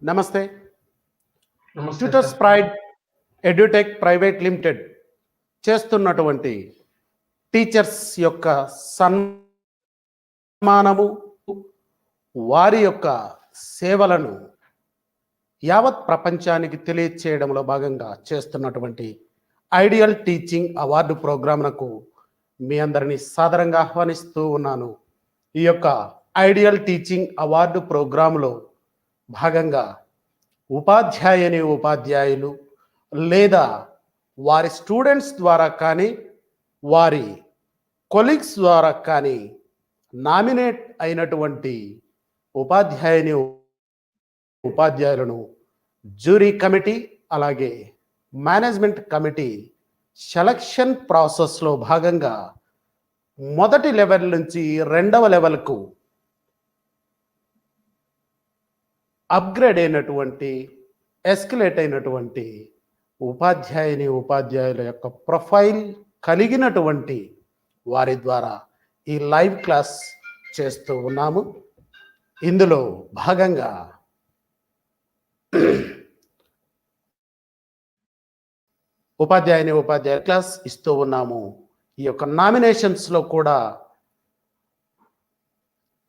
నమస్తే. నమస్తే tutors sir. Pride edutech private limited చేస్తున్నటువంటి టీచర్స్ యొక్క సన్మానము, వారి యొక్క సేవలను యావత్ ప్రపంచానికి తెలియచేయడంలో భాగంగా చేస్తున్నటువంటి ఐడియల్ టీచింగ్ అవార్డు ప్రోగ్రాంలకు మీ అందరినీ సాదరంగా ఆహ్వానిస్తూ ఉన్నాను. ఈ యొక్క ఐడియల్ టీచింగ్ అవార్డు ప్రోగ్రాంలో భాగంగా ఉపాధ్యాయులు లేదా వారి స్టూడెంట్స్ ద్వారా కానీ వారి కొలీగ్స్ ద్వారా కానీ నామినేట్ అయినటువంటి ఉపాధ్యాయులను జ్యూరీ కమిటీ అలాగే మేనేజ్మెంట్ కమిటీ సెలక్షన్ ప్రాసెస్లో భాగంగా మొదటి లెవెల్ నుంచి రెండవ లెవెల్కు అప్గ్రేడ్ అయినటువంటి ఎస్కలేట్ అయినటువంటి ఉపాధ్యాయుల యొక్క ప్రొఫైల్ కలిగినటువంటి వారి ద్వారా ఈ లైవ్ క్లాస్ చేస్తూ ఉన్నాము. ఇందులో భాగంగా ఉపాధ్యాయ క్లాస్ ఇస్తూ ఉన్నాము. ఈ యొక్క నామినేషన్స్లో కూడా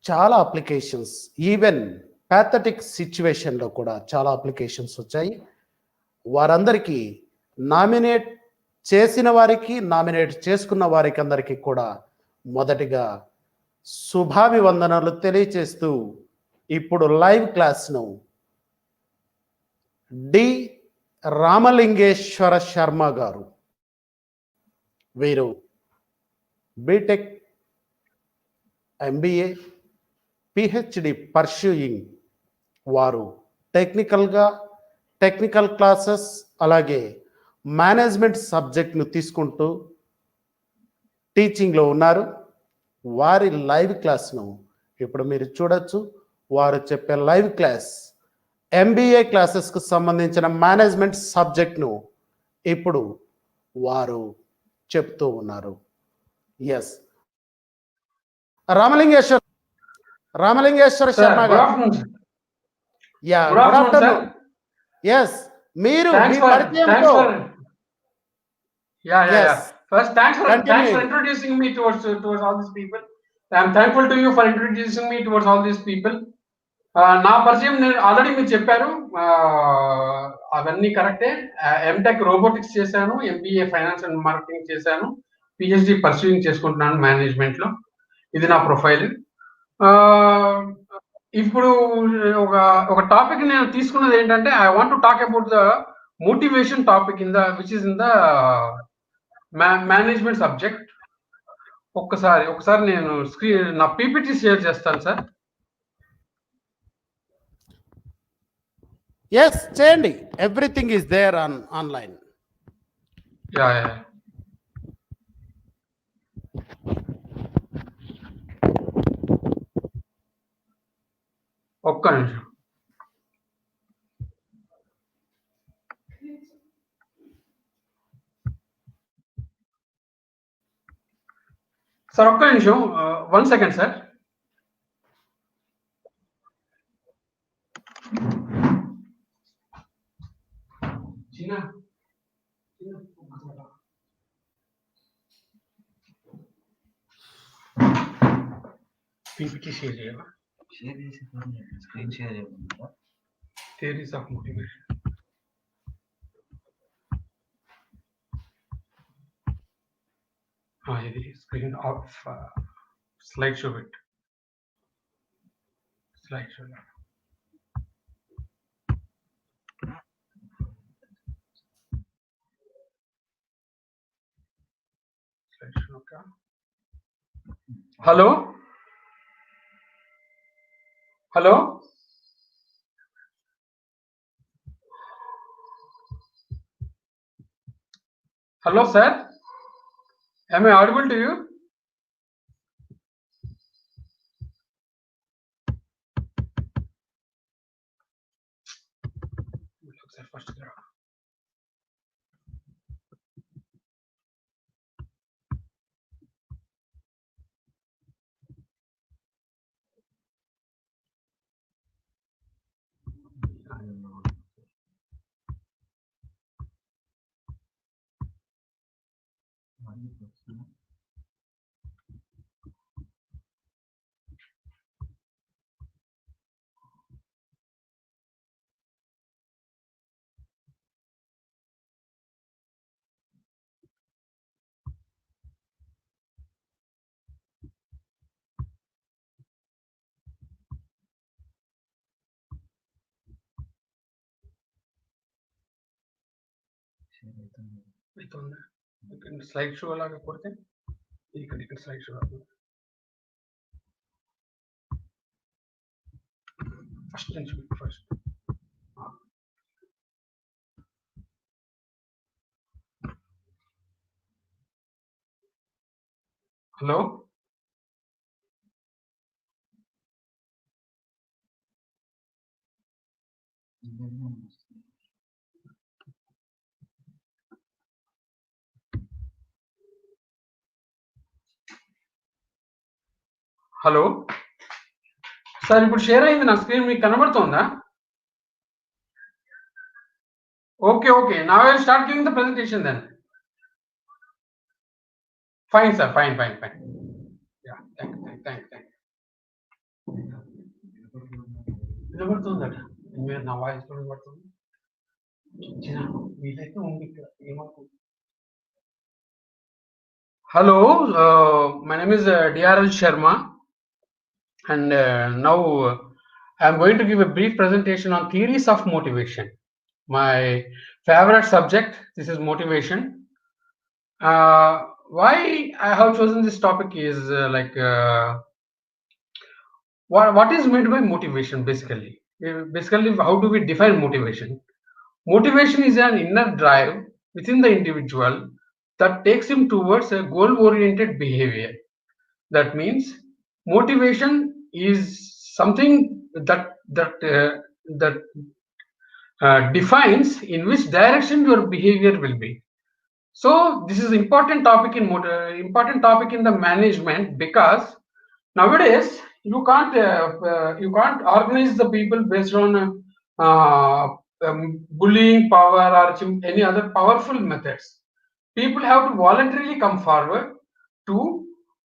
చాలా అప్లికేషన్స్, ఈవెన్ ప్యాథటిక్ సిచ్యువేషన్లో కూడా చాలా అప్లికేషన్స్ వచ్చాయి. వారందరికీ నామినేట్ చేసిన వారికి, నామినేట్ చేసుకున్న వారికి అందరికీ కూడా మొదటిగా శుభాభివందనలు తెలియచేస్తూ ఇప్పుడు లైవ్ క్లాస్ను డి రామలింగేశ్వర శర్మ గారు, వీరు బీటెక్, M.B.A, PhD పర్సూయింగ్. వారు టెక్నికల్ క్లాసెస్ అలాగే మేనేజ్మెంట్ సబ్జెక్ట్ను తీసుకుంటూ టీచింగ్లో ఉన్నారు. వారి లైవ్ క్లాస్ను ఇప్పుడు మీరు చూడొచ్చు. వారు చెప్పే లైవ్ క్లాస్ M.B.A క్లాసెస్కు సంబంధించిన మేనేజ్మెంట్ సబ్జెక్ట్ను ఇప్పుడు వారు చెప్తూ ఉన్నారు. ఎస్, రామలింగేశ్వర శర్మ గారు. Yeah, good afternoon. ఎస్, మీరు మీ పరిచయంతో. First, thanks for introducing me towards all these people. I'm thankful to you for introducing me towards all these people. నా పరిచయం నేను ఆల్రెడీ మీరు చెప్పారు, అవన్నీ కరెక్టే. M.Tech రోబోటిక్స్ చేశాను, M.B.A ఫైనాన్స్ అండ్ మార్కెటింగ్ చేశాను, PhD పర్సూయింగ్ చేసుకుంటున్నాను మేనేజ్మెంట్లో. ఇది నా ప్రొఫైల్. ఇప్పుడు ఒక టాపిక్ నేను తీసుకున్నది ఏంటంటే, I want to talk about the motivation topic which is in the management subject. ఒకసారి నేను నా PPT షేర్ చేస్తాను సార్. ఎస్, చేయండి. Everything is there online. Yeah. ఒక్క నిమిషం. సార్ ఒక్క నిమిషం, 1 సెకండ్ సార్. PPT షేర్ చేయాలా? స్క్రీన్ షేర్ చేయకుండా థియరీస్ ఆఫ్ మోటివేషన్. ఇది స్క్రీన్ ఆఫ్ స్లైడ్ షో పెట్టి slide show hello hello hello sir, am I audible to you? Slide show అలాగా కొడితే ఇక్కడ slide show first. Hello. Hello sir, ఇప్పుడు share అయింది నా స్క్రీన్, మీకు కనబడుతుందా? Okay, now I will start giving the presentation then. Fine sir, fine. Yeah, thank you. వినబడుతుందట నా voice వినబడుతుంది. వీలైతే ఉంది ఇక్కడ ఏమనుకో. Hello, my name is DRL Sharma, and now I am going to give a brief presentation on theories of motivation. My favorite subject, this is motivation. Why I have chosen this topic is what is meant by motivation basically. Basically, how do we define motivation? Motivation is an inner drive within the individual that takes him towards a goal-oriented behavior. That means motivation is something that defines in which direction your behavior will be. So this is important topic in the management, because nowadays you can't organize the people based on bullying power or any other powerful methods. People have to voluntarily come forward to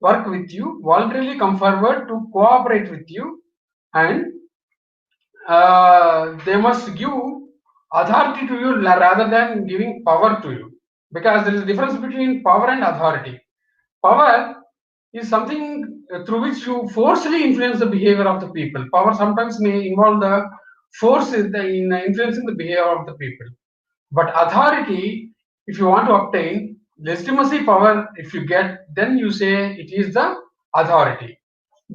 work with you, voluntarily come forward to cooperate with you, and they must give authority to you rather than giving power to you, because there is a difference between power and authority. Power is something through which you forcefully influence the behavior of the people. Power sometimes may involve the force in influencing the behavior of the people. But authority, if you want to obtain legitimacy power, if you get, then you say it is the authority.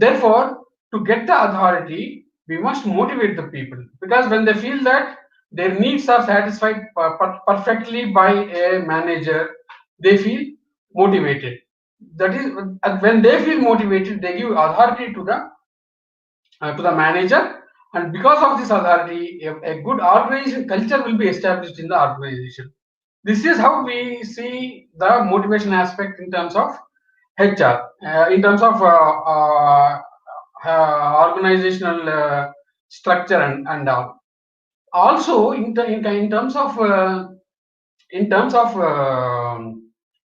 Therefore, to get the authority, we must motivate the people, because when they feel that their needs are satisfied perfectly by a manager, they feel motivated. That is, when they feel motivated, they give authority to the manager, and because of this authority, a good organization culture will be established in the organization. This is how we see the motivation aspect in terms of HR, in terms of organizational structure and all. Also, in terms of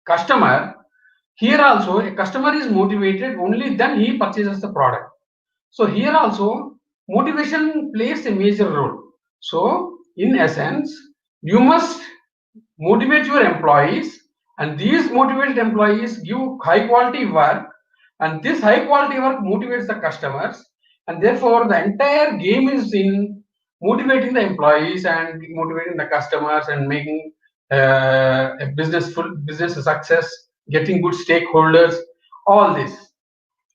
customer, here also a customer is motivated only then he purchases the product. So here also motivation plays a major role. So in essence, you must motivate your employees, and these motivated employees give high quality work, and this high quality work motivates the customers, and therefore the entire game is in motivating the employees and motivating the customers and making a business success, getting good stakeholders, all this.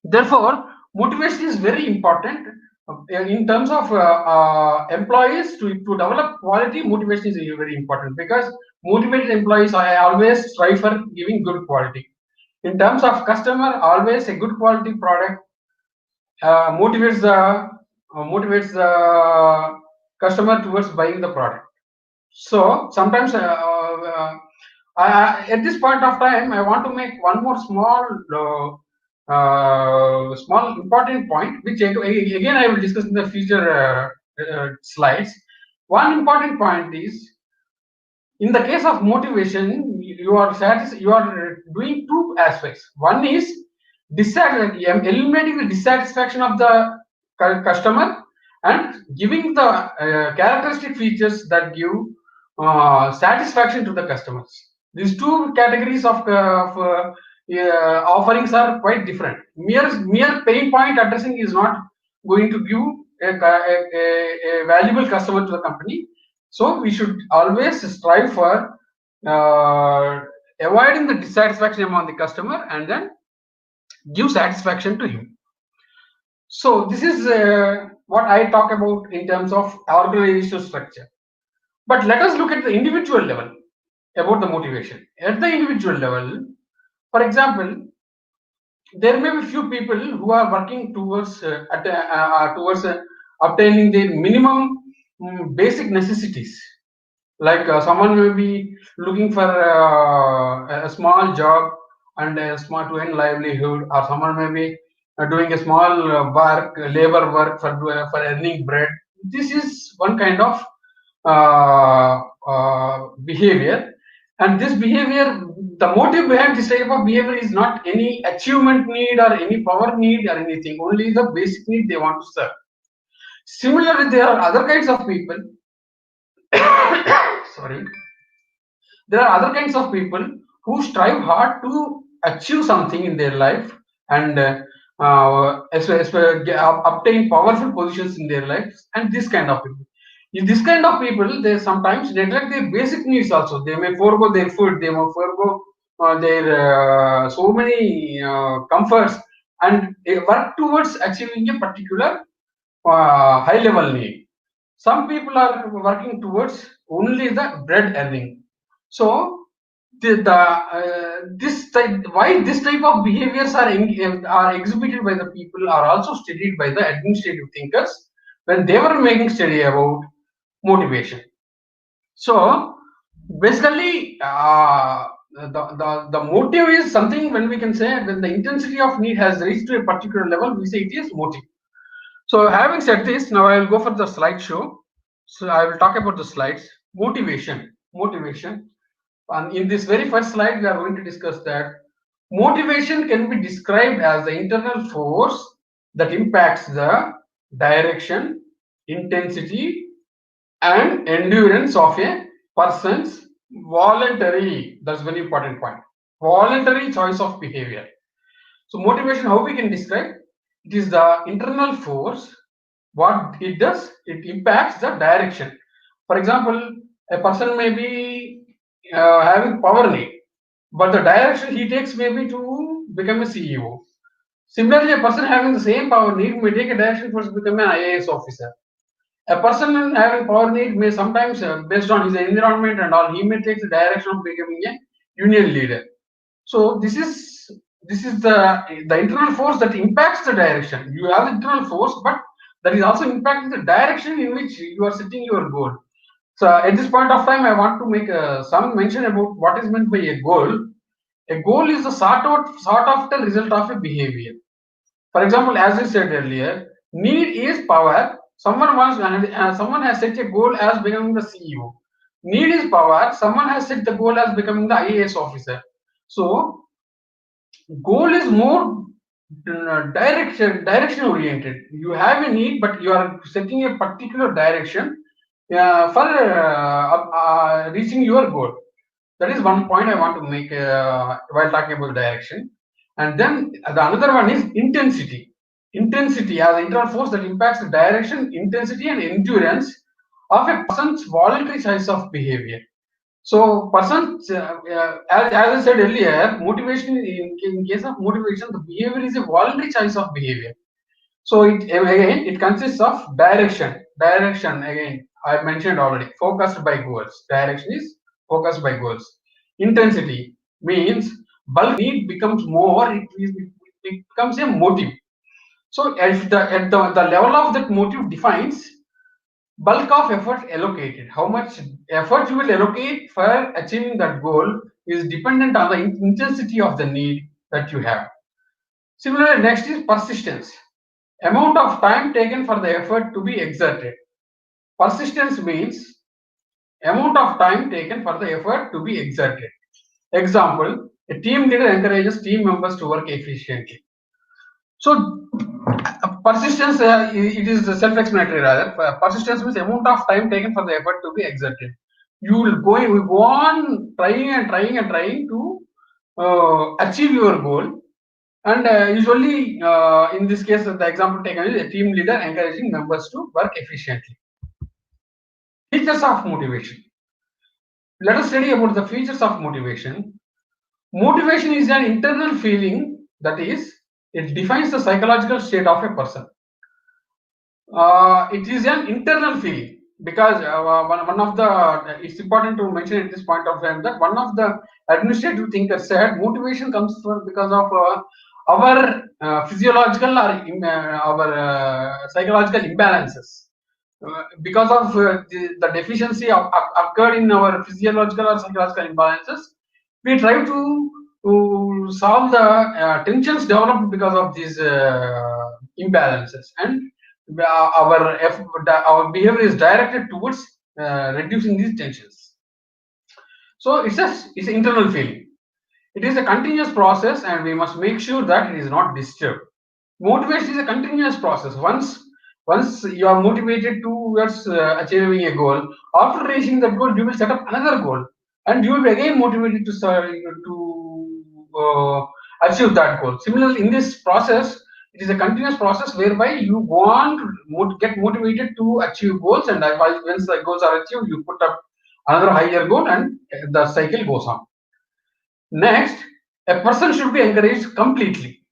Therefore, motivation is very important in terms of employees. To develop quality, motivation is very important, because motivated employees, I always strive for giving good quality. In terms of customer, always a good quality product motivates the customer towards buying the product. So sometimes at this point of time, I want to make one more small important point, which again I will discuss in the future slides. One important point is, in the case of motivation, you are doing two aspects. One is eliminating the dissatisfaction of the customer and giving the characteristic features that give satisfaction to the customers. These two categories of offerings are quite different. Mere pain point addressing is not going to give a valuable customer to the company. So we should always strive for avoiding the dissatisfaction among the customer and then give satisfaction to him. So this is what I talk about in terms of organizational structure. But let us look at the individual level about the motivation. At the individual level, for example, there may be few people who are working towards obtaining their minimum basic necessities. Like someone may be looking for a small job and a small to earn livelihood, or someone may be doing a small labor work for earning bread. This is one kind of behavior, and this behavior, the motive behind this type of behavior is not any achievement need or any power need or anything, only the basic need they want to serve. Similarly, there are other kinds of people sorry, there are other kinds of people who strive hard to achieve something in their life and obtain powerful positions in their lives, and this kind of people. In this kind of people, they sometimes neglect their basic needs also. They may forego their food, they may forego their so many comforts, and they work towards achieving a particular high level need. Some people are working towards only the bread earning. So why this type of behaviors are exhibited by the people are also studied by the administrative thinkers when they were making study about motivation. So basically, the motive is something when we can say when the intensity of need has reached to a particular level, we say it is motive. So having said this, now I will go for the slideshow. So I will talk about the slides. Motivation. And in this very first slide, we are going to discuss that motivation can be described as the internal force that impacts the direction, intensity, and endurance of a person's voluntary, that's very important point, voluntary choice of behavior. So motivation, how we can describe? It is the internal force. What it does, it impacts the direction. For example, a person may be having power need, but the direction he takes may be to become a CEO. Similarly, a person having the same power need may take a direction for becoming an IAS officer. A person having power need may sometimes, based on his environment and all, he may take the direction of becoming a union leader. So this is the internal force that impacts the direction. You have the internal force, but that is also impacting the direction in which you are setting your goal. So at this point of time, I want to make some mention about what is meant by a goal. A goal is the sought after result of a behavior. For example, as I said earlier, need is power. Someone has set a goal as becoming the CEO. Need is power. Someone has set the goal as becoming the IAS officer. So goal is more direction oriented. You have a need, but you are setting a particular direction for reaching your goal. That is one point I want to make while talking about direction. And then the another one is intensity. Intensity as an internal force that impacts the direction, intensity, and endurance of a person's voluntary choice of behavior. So, persons, as I said earlier, motivation in case of motivation, the behavior is a voluntary choice of behavior. So, it consists of direction. Direction again, I mentioned already. Focused by goals. Direction is focused by goals. Intensity means bulk need becomes more. It becomes a motive. So, at the level of that motive defines bulk of effort allocated. How much effort you will allocate for achieving that goal is dependent on the intensity of the need that you have. Similarly, next is persistence. Amount of time taken for the effort to be exerted. Persistence means amount of time taken for the effort to be exerted. Example, a team leader encourages team members to work efficiently. So persistence, it is self-explanatory rather. Persistence means amount of time taken for the effort to be exerted. You will go on trying to achieve your goal. And usually, in this case, the example taken is a team leader encouraging members to work efficiently. Features of motivation. Let us study about the features of motivation. Motivation is an internal feeling, that is, it defines the psychological state of a person. It is an internal feeling because one of the, it's important to mention at this point of time that one of the administrative thinkers said motivation comes from because of our physiological or our psychological imbalances. Because of the deficiency occurred in our physiological or psychological imbalances, we try to solve the tensions developed because of these imbalances, and our behavior is directed towards reducing these tensions. So it's an internal feeling. It is a continuous process, and we must make sure that it is not disturbed. Motivation is a continuous process. Once you are motivated towards achieving a goal, after reaching that goal, you will set up another goal, and you will be again motivated to achieve that goal. Similarly, in this process, it is a continuous process whereby you want to get motivated to achieve goals, and once the goals are achieved, you put up another higher goal, and the cycle goes on. Next, a person should be encouraged completely.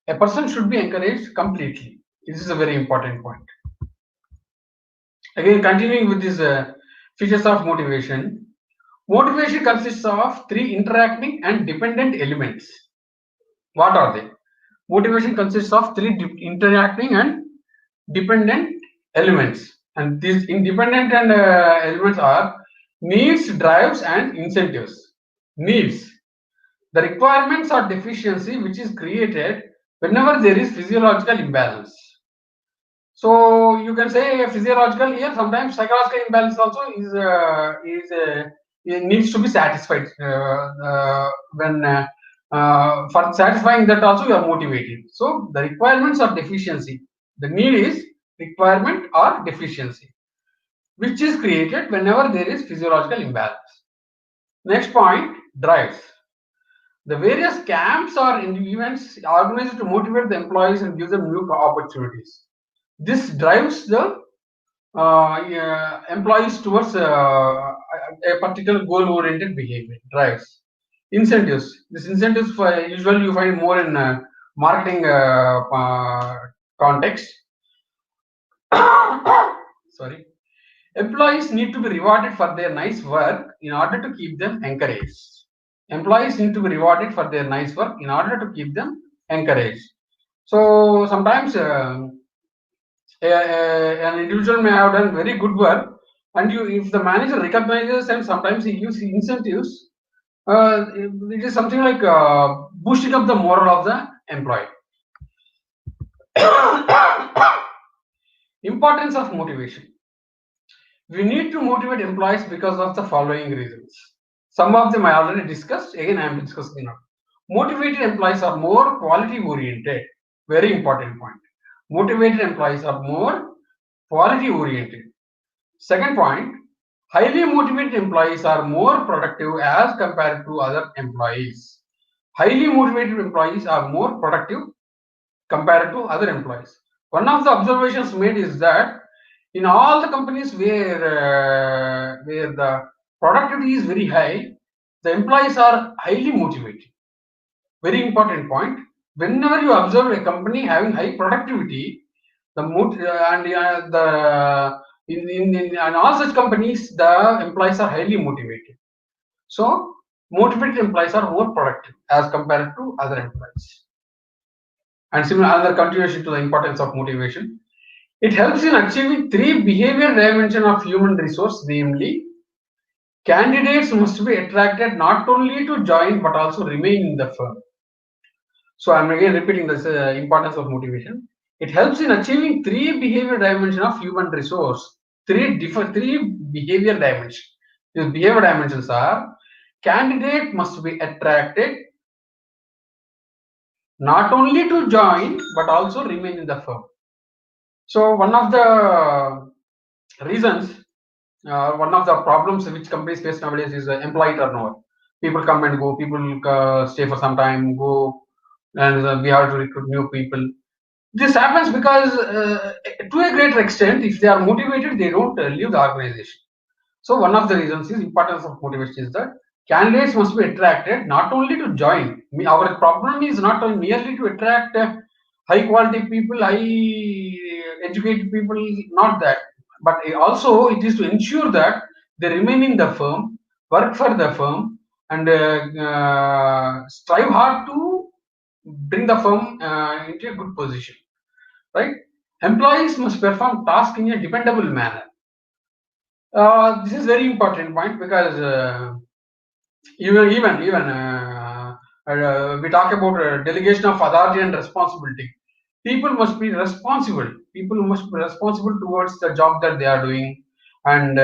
A person should be encouraged completely. This is a very important point. Again, continuing with these features of motivation. Motivation consists of three interacting and dependent elements. What are they? Motivation consists of three interacting and dependent elements. And these independent and elements are needs, drives, and incentives. Needs. The requirements or deficiency which is created whenever there is physiological imbalance. So you can say physiological here, sometimes psychological imbalance also it needs to be satisfied. For satisfying that also you are motivated. So the requirements or deficiency. The need is requirement or deficiency, which is created whenever there is physiological imbalance. Next point, drives. The various camps or events organized to motivate the employees and give them new opportunities. This drives the employees towards a particular goal-oriented behavior. Drives. Incentives. This incentives usually you find more in marketing context. Sorry. Employees need to be rewarded for their nice work in order to keep them encouraged. Employees need to be rewarded for their nice work in order to keep them encouraged. So sometimes an individual may have done very good work, and if the manager recognizes and sometimes he gives incentives, it is something like boosting up the morale of the employee. Importance of motivation. We need to motivate employees because of the following reasons. Some of them I already discussed. Again, I am discussing now. Motivated employees are more quality oriented. Very important point. Motivated employees are more quality oriented. Second point, highly motivated employees are more productive as compared to other employees. Highly motivated employees are more productive compared to other employees. One of the observations made is that in all the companies where the productivity is very high, the employees are highly motivated. Very important point. Whenever you observe a company having high productivity, in all such companies, the employees are highly motivated. So motivated employees are more productive as compared to other employees. And similar another continuation to the importance of motivation. It helps in achieving three behavior dimensions of human resource, namely, candidates must be attracted not only to join but also remain in the firm. So I'm again repeating this importance of motivation. It helps in achieving three behavior dimensions of human resource, three behavior dimensions. These behavior dimensions are: candidate must be attracted not only to join but also remain in the firm. So one of the reasons, one of the problems which companies face nowadays is employee turnover. People come and go, people stay for some time, go, and we have to recruit new people. This happens because to a greater extent, if they are motivated, they don't leave the organization. So one of the reasons is importance of motivation is that candidates must be attracted not only to join. Our problem is not merely to attract high quality people, high educated people, not that, but also it is to ensure that they remain in the firm, work for the firm, and strive hard to bring the firm into a good position. Right? Employees must perform tasks in a dependable manner. This is very important point because even we talk about delegation of authority and responsibility. People must be responsible. People must be responsible towards the job that they are doing, and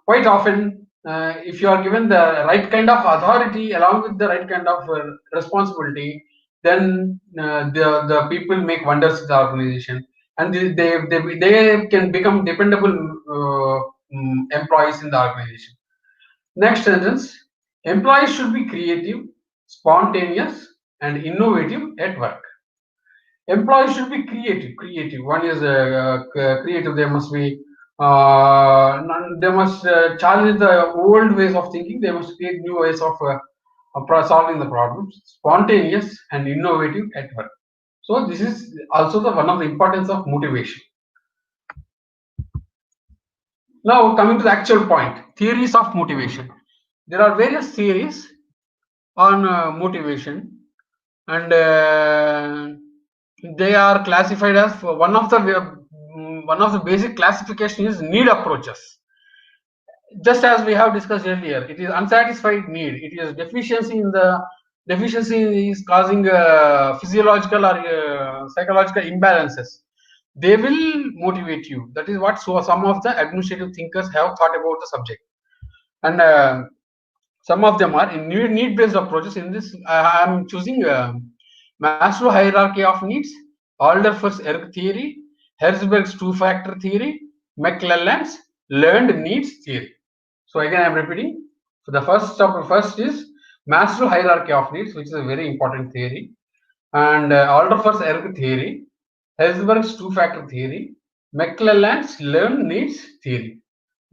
quite often, if you are given the right kind of authority along with the right kind of responsibility, then the people make wonders in the organization, and they can become dependable employees in the organization. Next sentence: employees should be creative, spontaneous, and innovative at work. Employees should be creative. One is creative. They must be they must challenge the old ways of thinking. They must create new ways of solving the problems. Spontaneous and innovative at work. So this is also the one of the importance of motivation. Now coming to the actual point, theories of motivation. There are various theories on motivation, and they are classified as one of the basic classification is need approaches. Just as we have discussed earlier, it is unsatisfied need. It is deficiency is causing physiological or psychological imbalances. They will motivate you. That is what some of the administrative thinkers have thought about the subject, and some of them are in need-based approaches. In this, I am choosing Maslow hierarchy of needs, Alderfer's erg theory, Herzberg's two-factor theory, McClelland's learned needs theory. So again, I am repeating. So the first is Maslow hierarchy of needs, which is a very important theory, and Alderfer's erg theory, Herzberg's two-factor theory, McClelland's learned needs theory.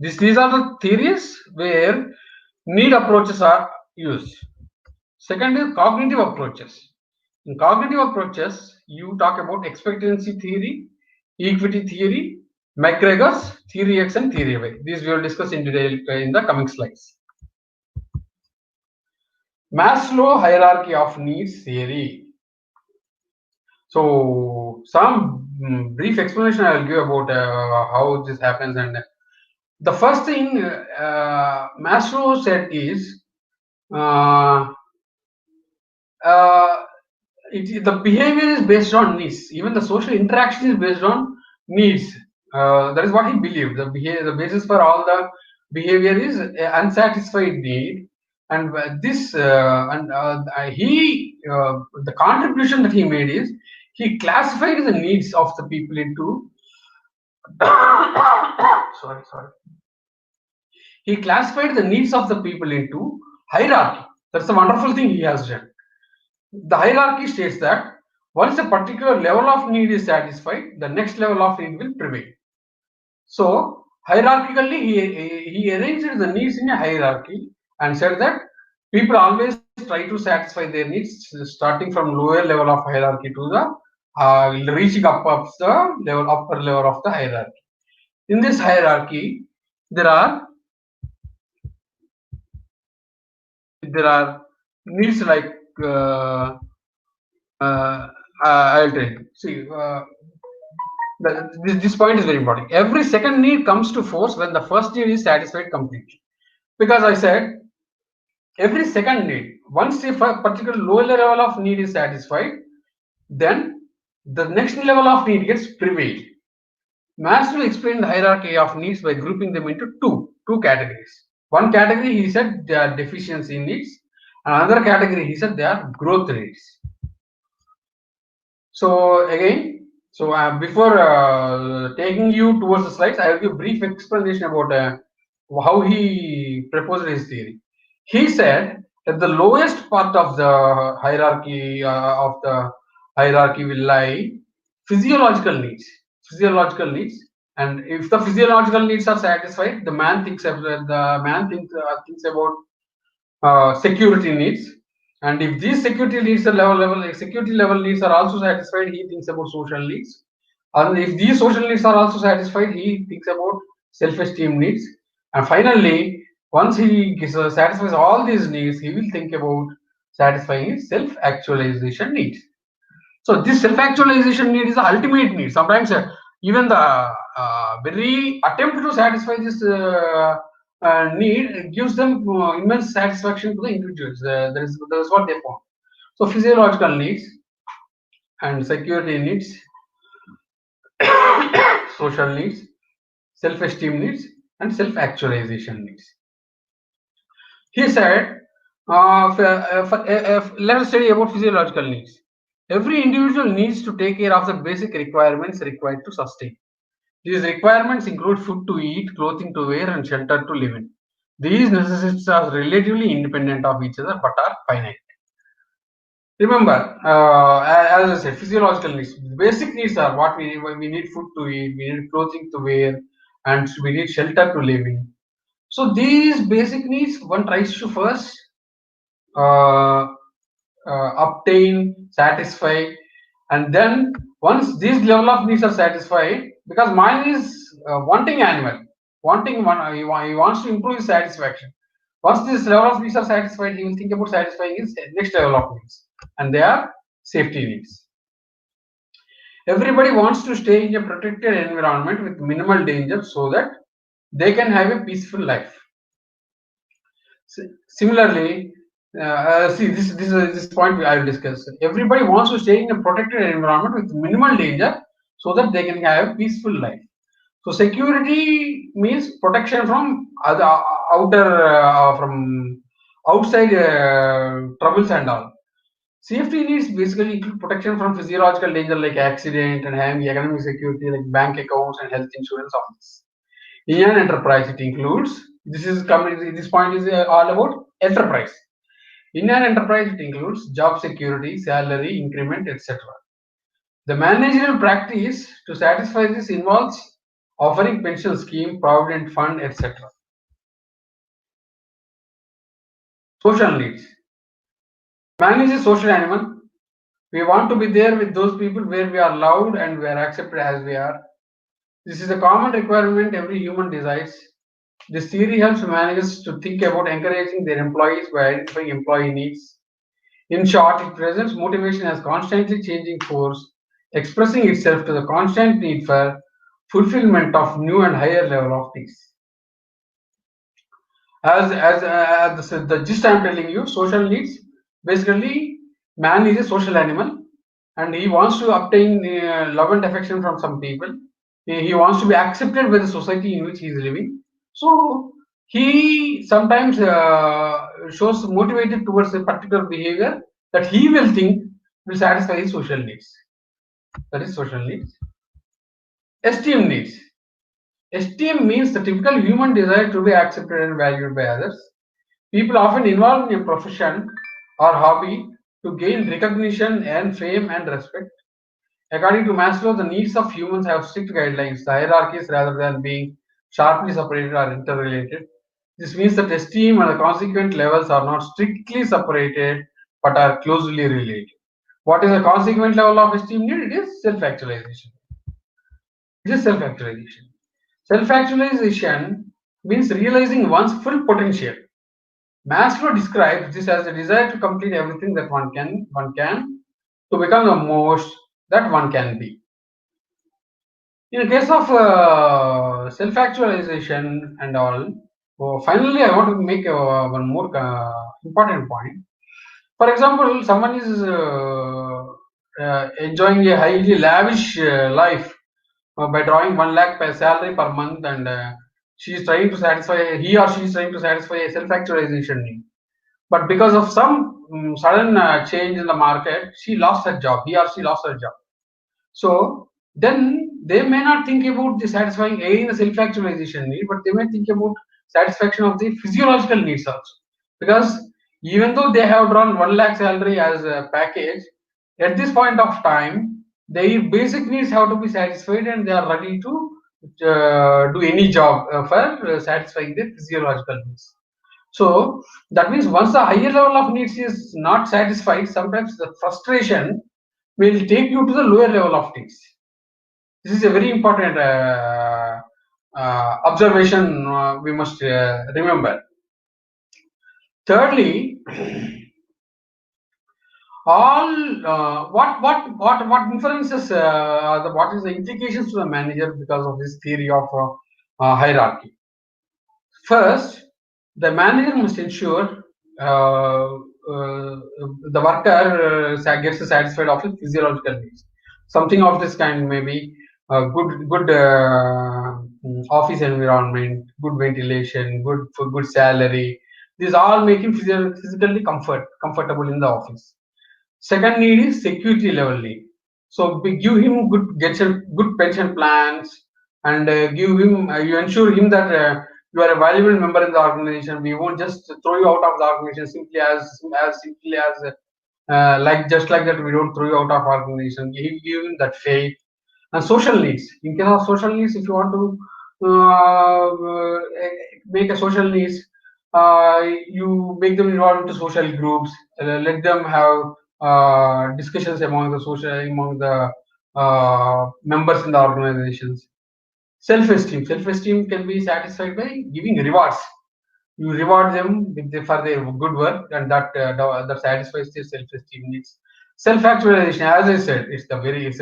These are the theories where need approaches are used. Second is cognitive approaches. In cognitive approaches, you talk about expectancy theory, equity theory, McGregor's theory X and theory Y. These we will discuss in detail in the coming slides. Maslow hierarchy of needs theory. So some brief explanation I will give about how this happens. And the first thing Maslow said is the behavior is based on needs. Even the social interaction is based on needs. That is what he believed. The basis for all the behavior is unsatisfied need, and this the contribution that he made is he classified the needs of the people into he classified the needs of the people into hierarchy. That's a wonderful thing he has done. The hierarchy states that once a particular level of need is satisfied, the next level of need will prevail. So hierarchically, he arranged the needs in a hierarchy and said that people always try to satisfy their needs, starting from lower level of hierarchy to the reaching up of the upper level of the hierarchy. In this hierarchy, there are needs like I'll tell you. See, this point is very important. Every second need comes to force when the first need is satisfied completely. Because I said every second need, once a particular lower level of need is satisfied, then the next level of need gets prevailed. Maslow explained the hierarchy of needs by grouping them into two categories. One category, he said, they are deficiency needs. Another category, he said, they are growth needs. So again, before taking you towards the slides, I will give a brief explanation about how he proposed his theory. He said that the lowest part of the hierarchy will lie physiological needs. Physiological needs, and if the physiological needs are satisfied, the man thinks about security needs. And if these security level needs are also satisfied, he thinks about social needs. And if these social needs are also satisfied, he thinks about self-esteem needs. And finally, once he satisfies all these needs, he will think about satisfying his self-actualization needs. So this self-actualization need is the ultimate need. Sometimes even the very attempt to satisfy this need gives them immense satisfaction to the individuals. That is what they found. So physiological needs and security needs, social needs, self-esteem needs, and self-actualization needs. He said, let us study about physiological needs. Every individual needs to take care of the basic requirements required to sustain. These requirements include food to eat, clothing to wear, and shelter to live in. These necessities are relatively independent of each other but are finite. Remember, as I said, physiological needs. Basic needs are what we need: food to eat, we need clothing to wear, and we need shelter to live in. So these basic needs, one tries to first obtain, satisfy, and then once these level of needs are satisfied, because mine is wanting animal, he wants to improve his satisfaction. Once this level of needs are satisfied, he will think about satisfying his next level of needs, and they are safety needs. Everybody wants to stay in a protected environment with minimal danger so that they can have a peaceful life. Similarly, see this point I will discuss. Everybody wants to stay in a protected environment with minimal danger so that they can have a peaceful life. So security means protection from from outside troubles and all. Safety needs basically include protection from physiological danger like accident and having economic security like bank accounts and health insurance. Of this. In an enterprise, it includes this point is all about enterprise. In an enterprise, it includes job security, salary, increment, etc. The managerial practice to satisfy this involves offering pension scheme, provident fund, etc. Social needs. Man is a social animal. We want to be there with those people where we are loved and we are accepted as we are. This is a common requirement every human desires. This theory helps managers to think about encouraging their employees by identifying employee needs. In short, it presents motivation as constantly changing force, expressing itself to the constant need for fulfillment of new and higher level of things. As the gist I am telling you, social needs, basically man is a social animal and he wants to obtain love and affection from some people. He wants to be accepted by the society in which he is living. So he sometimes shows motivated towards a particular behavior that he will think will satisfy his social needs. That is social needs. Esteem needs. Esteem means the typical human desire to be accepted and valued by others. People often involved in a profession or hobby to gain recognition and fame and respect. According to Maslow, the needs of humans have strict guidelines, the hierarchies rather than being sharply separated are interrelated. This means that esteem and the consequent levels are not strictly separated but are closely related. What is the consequent level of esteem need? It is self-actualization. It is self-actualization. Self-actualization means realizing one's full potential. Maslow describes this as a desire to complete everything that one can to become the most that one can be. In the case of self-actualization and all, finally I want to make one more important point. For example, someone is enjoying a highly lavish life by drawing 1 lakh per salary per month, and he or she is trying to satisfy a self-actualization need. But because of some sudden change in the market, he or she lost her job. So then they may not think about the satisfying the self-actualization need, but they may think about satisfaction of the physiological needs also. Because even though they have drawn 1 lakh salary as a package, at this point of time, their basic needs have to be satisfied, and they are ready to do any job for satisfying their physiological needs. So that means once the higher level of needs is not satisfied, sometimes the frustration will take you to the lower level of needs. This is a very important observation we must remember. Thirdly, what influences what is the implications to the manager because of this theory of hierarchy? First, the manager must ensure the worker gets satisfied of his physiological needs. Something of this kind may be good office environment, good ventilation, good salary. These all make him physically comfortable in the office. Second need is security level need. So give him good pension plans, and you ensure him that you are a valuable member in the organization. We won't just throw you out of the organization simply as just like that. We don't throw you out of organization. Give him that faith. And social needs. In case of social needs, if you want to make a social needs, you make them involved into social groups. Let them have discussions among the members in the organizations. Self-esteem can be satisfied by giving rewards. You reward them for their good work, and that satisfies their self-esteem needs. Self-actualization, as I said, it's a very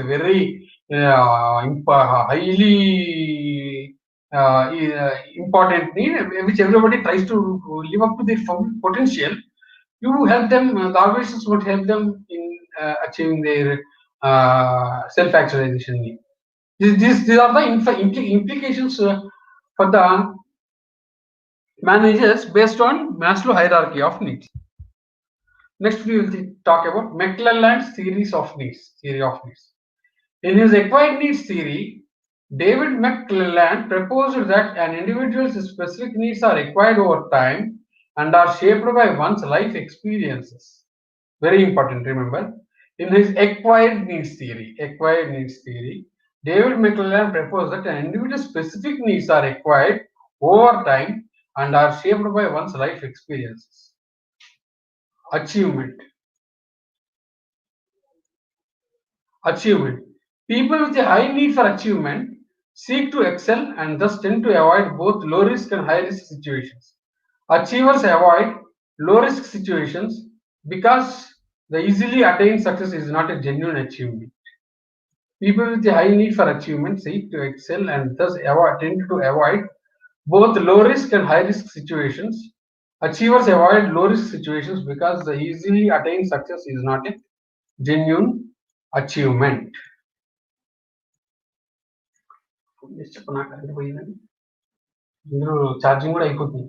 highly important need, which everybody tries to live up to their full potential. You help them, the organizations would help them in achieving their self-actualization need. These are the implications for the managers based on Maslow hierarchy of needs. Next, we will talk about McClelland's theory of needs. In his acquired needs theory, David McClelland proposed that an individual's specific needs are acquired over time and are shaped by one's life experiences. Very important, remember. In his acquired needs theory, David McClelland proposed that an individual's specific needs are acquired over time and are shaped by one's life experiences. Achievement. People with a high need for achievement seek to excel and thus tend to avoid both low risk and high risk situations. Achievers avoid low risk situations because the easily attained success is not a genuine achievement. People with a high need for achievement seek to excel and thus tend to avoid both low risk and high risk situations. Achievers avoid low risk situations because the easily attained success is not a genuine achievement. Charging కూడా అయిపోతుంది.